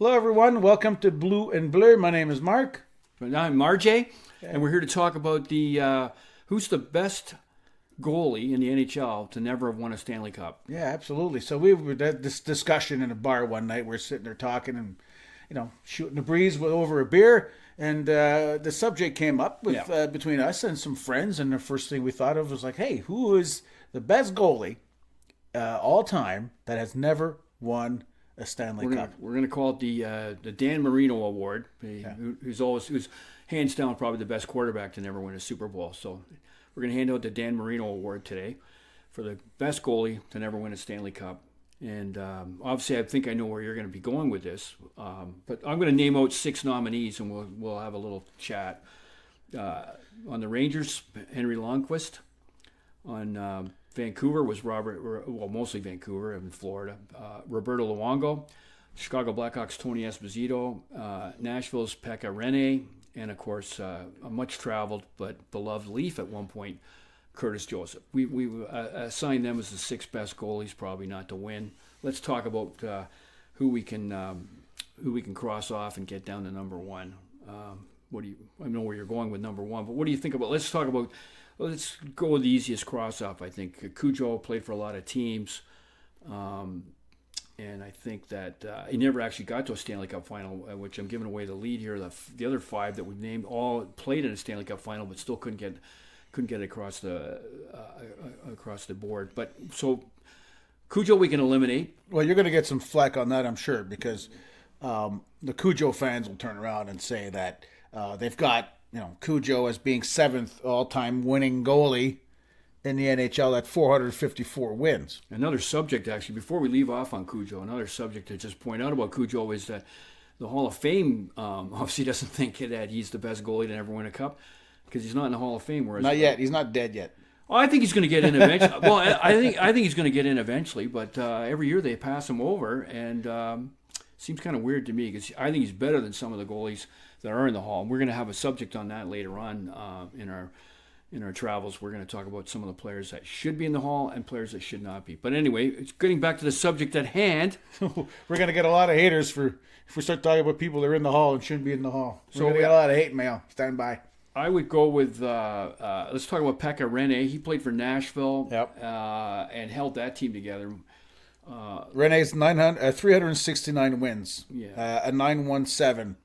Hello, everyone. Welcome to Blue and Blur. My name is Mark. I'm RJ, and we're here to talk about the who's the best goalie in the NHL to never have won a Stanley Cup. Yeah, absolutely. So we were at this discussion in a bar one night. We're sitting there talking and, shooting the breeze over a beer. And the subject came up with between us and some friends. And the first thing we thought of was like, hey, who is the best goalie all time that has never won a Stanley Cup? We're gonna call it the Dan Marino Award, who's hands down probably the best quarterback to never win a Super Bowl. So we're gonna hand out the Dan Marino Award today for the best goalie to never win a Stanley Cup. And obviously, I think I know where you're going to be going with this. But I'm going to name out 6 nominees, and we'll have a little chat. On the Rangers, Henry Lundqvist. On Vancouver was mostly Vancouver in Florida. Roberto Luongo. Chicago Blackhawks, Tony Esposito. Nashville's Pekka Rinne. And, of course, a much-traveled but beloved Leaf at one point, Curtis Joseph. We assigned them as the 6 best goalies, probably not to win. Let's talk about who we can cross off and get down to number 1. I know where you're going with number 1, but what do you think about? Let's go with the easiest cross off. I think Cujo played for a lot of teams, and I think that he never actually got to a Stanley Cup final, which I'm giving away the lead here. The other 5 that we've named all played in a Stanley Cup final, but still couldn't get across the board. But so Cujo we can eliminate. Well, you're going to get some flack on that, I'm sure, because the Cujo fans will turn around and say that they've got Cujo as being 7th all-time winning goalie in the NHL at 454 wins. Another subject, actually, before we leave off on Cujo, another subject to just point out about Cujo is that the Hall of Fame obviously doesn't think that he's the best goalie to ever win a cup, because he's not in the Hall of Fame. Not yet. He's not dead yet. Well, I think he's going to get in eventually. Well, I think he's going to get in eventually, but every year they pass him over, and seems kind of weird to me, because I think he's better than some of the goalies that are in the Hall. And we're going to have a subject on that later on in our travels. We're going to talk about some of the players that should be in the Hall and players that should not be. But anyway, it's getting back to the subject at hand. We're going to get a lot of haters if we start talking about people that are in the Hall and shouldn't be in the Hall. We're going to get a lot of hate mail. Stand by. I would go with, let's talk about Pekka Rinne. He played for Nashville and held that team together. Rinne's 369 wins, a 917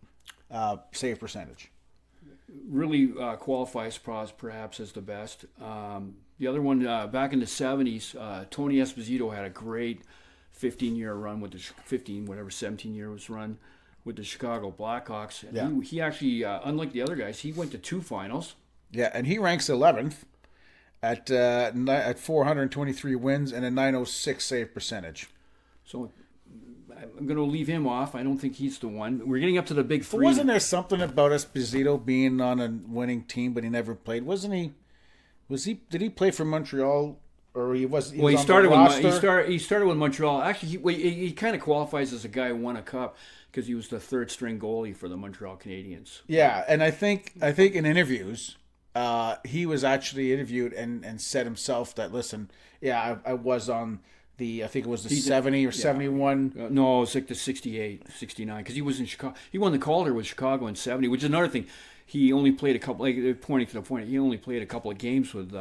save percentage. Really qualifies perhaps as the best. The other one, back in the 70s, Tony Esposito had a great 15-year run with 17 years run with the Chicago Blackhawks. Yeah. He actually, unlike the other guys, he went to 2 finals. Yeah, and he ranks 11th at 423 wins and a 906 save percentage. So I'm going to leave him off. I don't think he's the one. We're getting up to the big 3. But wasn't there something about Esposito being on a winning team, but he never played? Wasn't he? Did he play for Montreal? Or he started with Montreal. Actually, he kind of qualifies as a guy who won a cup because he was the 3rd string goalie for the Montreal Canadiens. Yeah, and I think in interviews, he was actually interviewed and said himself that, listen, I was on I think it was the 70 or 71. No, it was like the 68, 69, because he was in Chicago. He won the Calder with Chicago in 70, which is another thing. He only played a couple, pointing to the point, he only played a couple of games with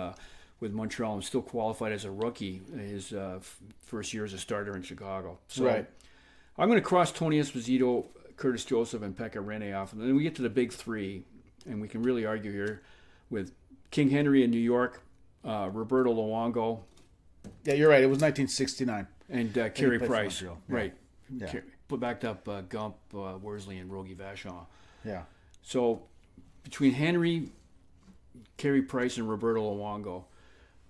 Montreal and still qualified as a rookie his first year as a starter in Chicago. So right. I'm going to cross Tony Esposito, Curtis Joseph, and Pekka Rinne off. And then we get to the big 3, and we can really argue here with King Henry in New York, Roberto Luongo. Yeah, you're right. It was 1969. And Carey Price. Yeah. Right. Yeah. Backed up Gump, Worsley, and Rogie Vachon. Yeah. So between Henry, Carey Price, and Roberto Luongo,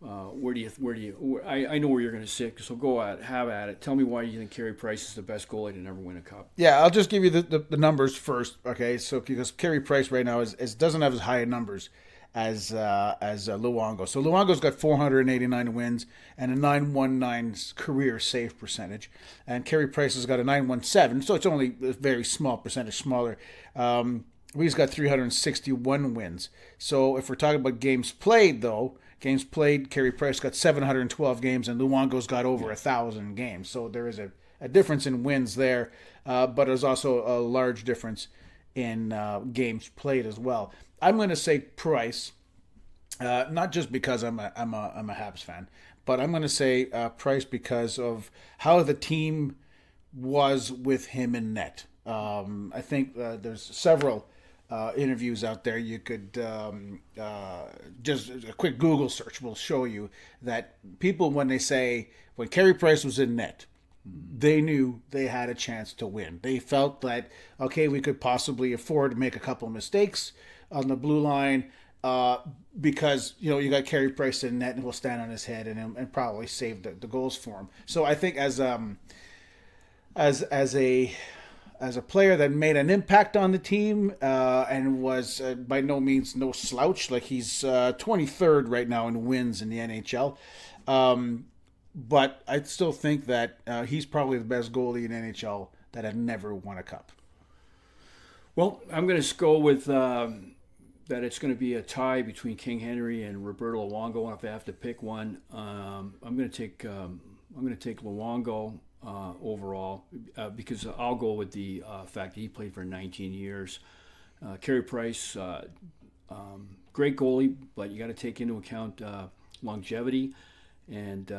I know where you're going to sit, so have at it. Tell me why you think Carey Price is the best goalie to never win a cup. Yeah, I'll just give you the numbers first, okay? So because Carey Price right now doesn't have as high numbers as Luongo. So Luongo's got 489 wins and a 919 career save percentage, and Carey Price has got a 917. So it's only a very small percentage smaller. He's got 361 wins. So if we're talking about games played, Carey Price got 712 games, and Luongo's got over 1,000 games. So there is a a difference in wins there, but there's also a large difference in games played as well. I'm going to say Price, not just because I'm a Habs fan, but I'm going to say Price because of how the team was with him in net. I think there's several interviews out there. You could just a quick Google search will show you that people, when Carey Price was in net, they knew they had a chance to win. They felt that, okay, we could possibly afford to make a couple of mistakes on the blue line because, you got Carey Price in net and he'll stand on his head and probably save the goals for him. So I think as a player that made an impact on the team and was by no means no slouch, like he's 23rd right now in wins in the NHL. But I still think that he's probably the best goalie in NHL that had never won a cup. Well, I'm going to go with that it's going to be a tie between King Henry and Roberto Luongo. And if I have to pick one, I'm going to take Luongo overall because I'll go with the fact that he played for 19 years. Carey Price, great goalie, but you got to take into account longevity, and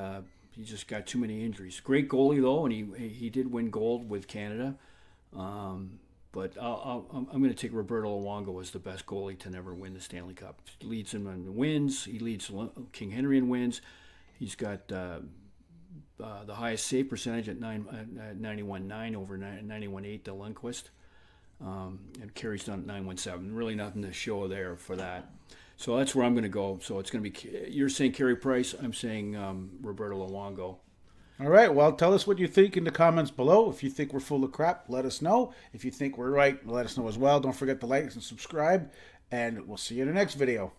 he just got too many injuries. Great goalie though, and he did win gold with Canada. But I'm going to take Roberto Luongo as the best goalie to never win the Stanley Cup. He leads him in wins. He leads King Henry in wins. He's got the highest save percentage at 91.9 over 91.8 to Lundqvist. And Carey's done at 9.17. Really nothing to show there for that. So that's where I'm going to go. So it's going to be, you're saying Carey Price, I'm saying Roberto Luongo. All right, well, tell us what you think in the comments below. If you think we're full of crap, let us know. If you think we're right, let us know as well. Don't forget to like and subscribe, and we'll see you in the next video.